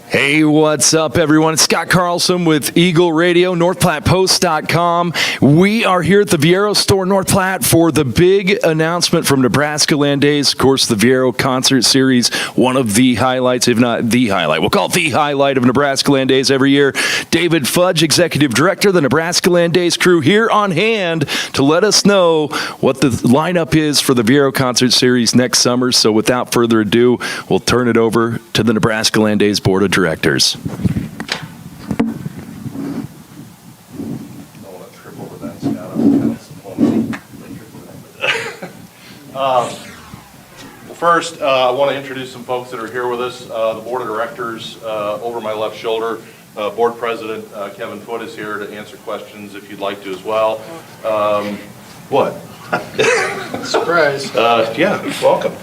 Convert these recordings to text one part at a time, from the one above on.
Hey, what's up, everyone? It's Scott Carlson with Eagle Radio, NorthPlattePost.com. We are here at the Viero store, North Platte, for the big announcement from Nebraska Land Days. Of course, the Viero Concert Series, one of the highlights, if not the highlight. We'll call it the highlight of Nebraska Land Days every year. David Fudge, Executive Director of the Nebraska Land Days crew, here on hand to let us know what the lineup is for the Viero Concert Series next summer. So without further ado, we'll turn it over to the Nebraska Land Days Board of Directors. First, I want to introduce some folks that are here with us. The Board of Directors, over my left shoulder, Board President Kevin Foote is here to answer questions if you'd like to as well. What? Surprise. Yeah, welcome.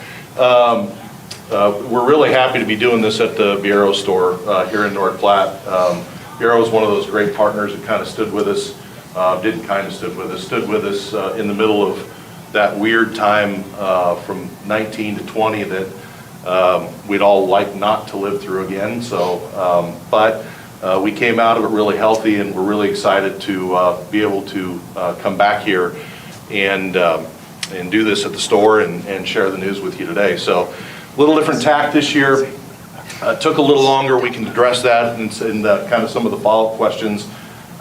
We're really happy to be doing this at the Viero store here in North Platte. Viero is one of those great partners that kind of stood with us, stood with us in the middle of that weird time from 19 to 20 that we'd all like not to live through again. So, but we came out of it really healthy, and we're really excited to be able to come back here and do this at the store and share the news with you today. So, a little different tack this year. Took a little longer. We can address that in kind of some of the follow-up questions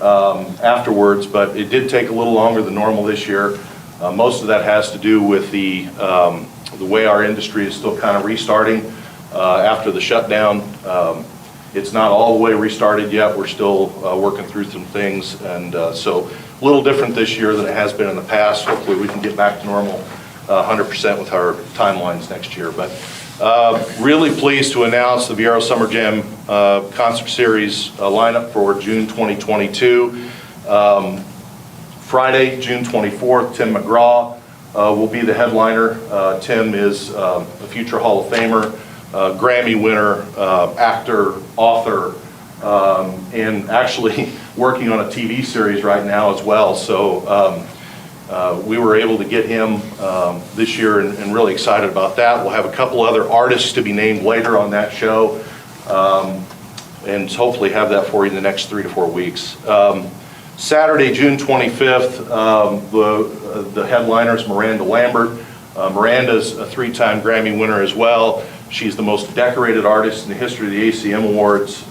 afterwards, but it did take a little longer than normal this year. Most of that has to do with the way our industry is still kind of restarting after the shutdown. It's not all the way restarted yet. We're still working through some things, and so a little different this year than it has been in the past. Hopefully we can get back to normal 100% with our timelines next year. But really pleased to announce the Viero Summer Jam Concert Series lineup for June 2022. Friday, June 24th, Tim McGraw will be the headliner. Tim is a future Hall of Famer, Grammy winner, actor, author, and actually working on a TV series right now as well. So we were able to get him this year and really excited about that. We'll have a couple other artists to be named later on that show, and hopefully have that for you in the next 3 to 4 weeks. Saturday, June 25th, the headliner is Miranda Lambert. Miranda's a 3-time Grammy winner as well. She's the most decorated artist in the history of the ACM Awards.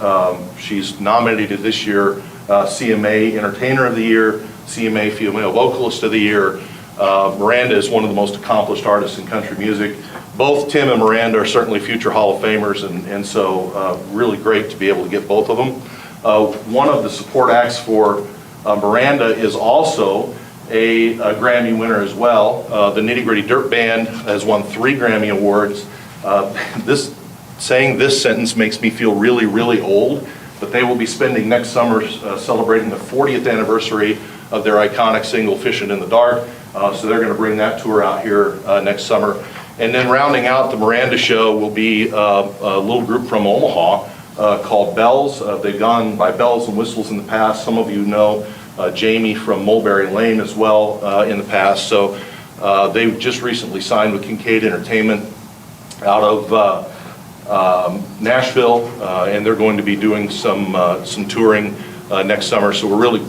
She's nominated this year CMA Entertainer of the Year, CMA Female Vocalist of the Year. Miranda is one of the most accomplished artists in country music. Both Tim and Miranda are certainly future Hall of Famers, and so really great to be able to get both of them. One of the support acts for Miranda is also a Grammy winner as well. The Nitty Gritty Dirt Band has won 3 Grammy Awards. Saying this sentence makes me feel really, really old, but they will be spending next summer celebrating the 40th anniversary of their iconic single, Fishin' in the Dark. So they're going to bring that tour out here next summer. And then rounding out the Miranda show will be a little group from Omaha called Bells. They've gone by Bells and Whistles in the past. Some of you know Jamie from Mulberry Lane as well in the past. So they've just recently signed with Kincaid Entertainment out of Nashville, and they're going to be doing some touring next summer. So we're really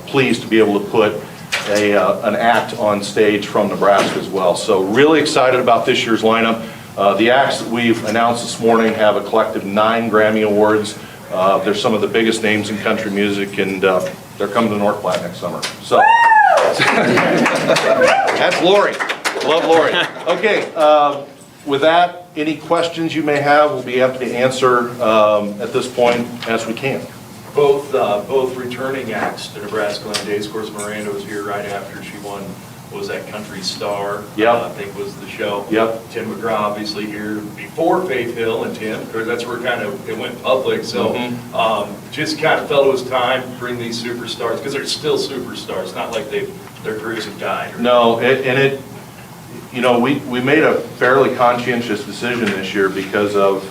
pleased to be able to put an act on stage from Nebraska as well. So really excited about this year's lineup. The acts that we've announced this morning have a collective 9 Grammy Awards. They're some of the biggest names in country music, and they're coming to North Platte next summer. So that's Lori. Love Lori. Okay. With that, any questions you may have, we'll be happy to answer at this point as we can. Both returning acts to Nebraska Land Days. Of course, Miranda was here right after she won. What was that, Country Star? Yep. I think was the show. Yep. Tim McGraw obviously here before Faith Hill and Tim, because that's where it went public. So just kind of felt it was time to bring these superstars, because they're still superstars. It's not like their careers have died. No, you know, we made a fairly conscientious decision this year because of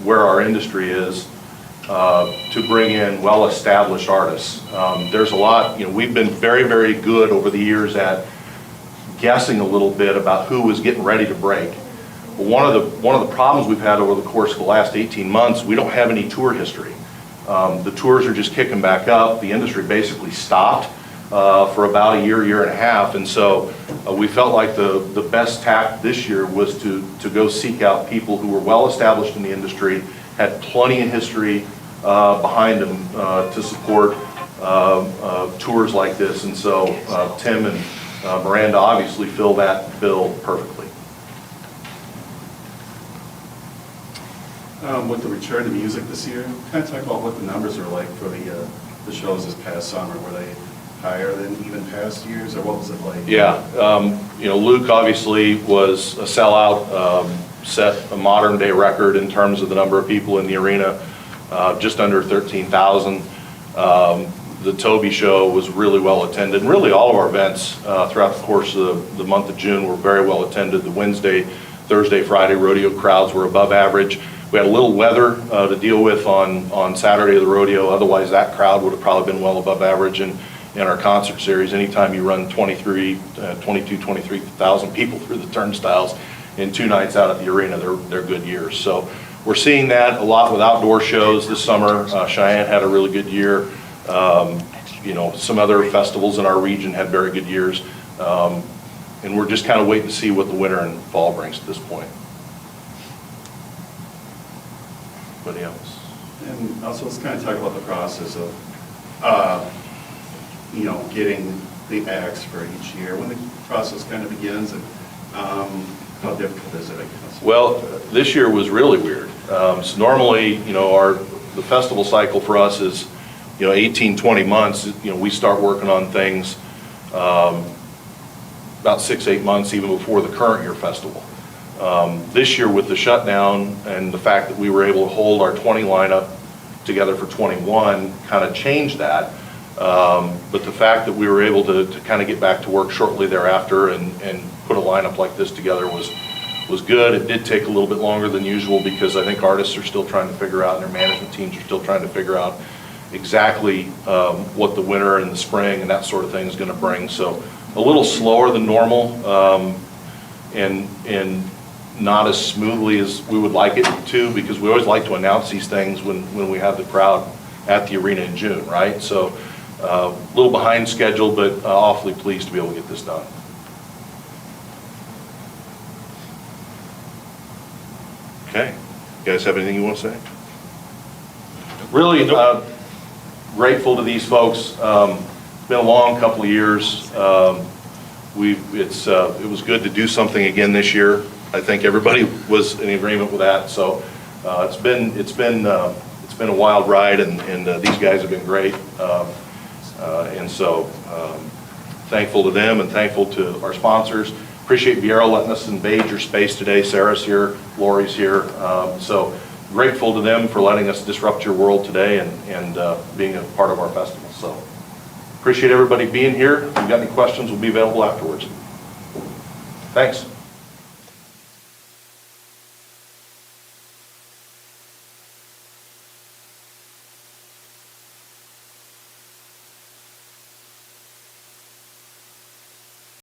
where our industry is to bring in well-established artists. There's a lot, you know, we've been very, very good over the years at guessing a little bit about who was getting ready to break. One of the problems we've had over the course of the last 18 months, we don't have any tour history. The tours are just kicking back up. The industry basically stopped for about a year and a half, and so we felt like the best tack this year was to go seek out people who were well established in the industry, had plenty of history behind them to support tours like this, and so Tim and Miranda obviously fill that bill perfectly. With the return to music this year, kind of talk about what the numbers are like for the shows this past summer. Were they higher than even past years, or what was it like? Yeah, Luke obviously was a sellout, set a modern day record in terms of the number of people in the arena, just under 13,000. The Toby show was really well attended, and really all of our events throughout the course of the month of June were very well attended. The Wednesday, Thursday, Friday rodeo crowds were above average. We had a little weather to deal with on Saturday of the rodeo. Otherwise, that crowd would have probably been well above average in our concert series. Anytime you run 23,000 people through the turnstiles in 2 nights out at the arena, they're good years. So we're seeing that a lot with outdoor shows this summer. Cheyenne had a really good year. Some other festivals in our region had very good years. And we're just kind of waiting to see what the winter and fall brings at this point. Anybody else? And also, let's kind of talk about the process of, getting the acts for each year. When the process kind of begins, and how difficult is it, I guess? Well, this year was really weird. So normally, the festival cycle for us is, 18, 20 months. We start working on things about 6, 8 months even before the current year festival. This year with the shutdown and the fact that we were able to hold our 20 lineup together for 21 kind of changed that. But the fact that we were able to kind of get back to work shortly thereafter and put a lineup like this together was good. It did take a little bit longer than usual because I think artists are still trying to figure out, and their management teams are still trying to figure out exactly what the winter and the spring and that sort of thing is going to bring. So a little slower than normal, and not as smoothly as we would like it to, because we always like to announce these things when we have the crowd at the arena in June, right? So a little behind schedule, but awfully pleased to be able to get this done. Okay, you guys have anything you want to say? Really grateful to these folks. Been a long couple of years. It was good to do something again this year. I think everybody was in agreement with that. So it's been a wild ride, and these guys have been great. And so thankful to them and thankful to our sponsors. Appreciate Viero letting us invade your space today. Sarah's here, Lori's here. So grateful to them for letting us disrupt your world today and being a part of our festival. So appreciate everybody being here. If you've got any questions, we'll be available afterwards. Thanks.